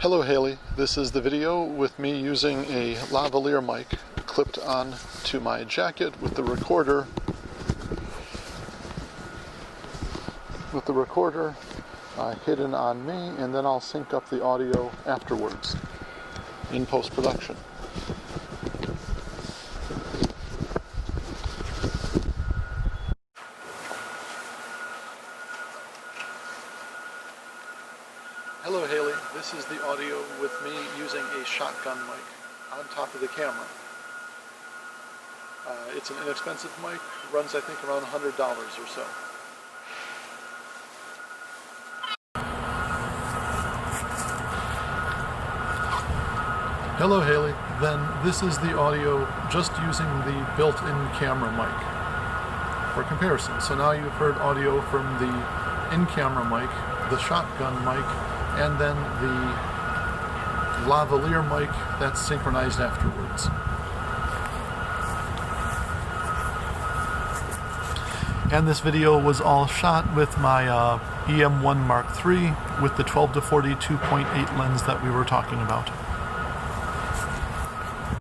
Hello Haley, this is the video with me using a lavalier mic clipped on to my jacket with the recorder hidden on me, and then I'll sync up the audio afterwards in post-production. Hello Haley, this is the audio with me using a shotgun mic on top of the camera. It's an inexpensive mic, runs I think around $100 or so. Hello Haley, then this is the audio just using the built-in camera mic for comparison. So now you've heard audio from the in-camera mic, the shotgun mic, and then the lavalier mic that's synchronized afterwards. And this video was all shot with my E-M1iii with the 12-40 2.8 lens that we were talking about.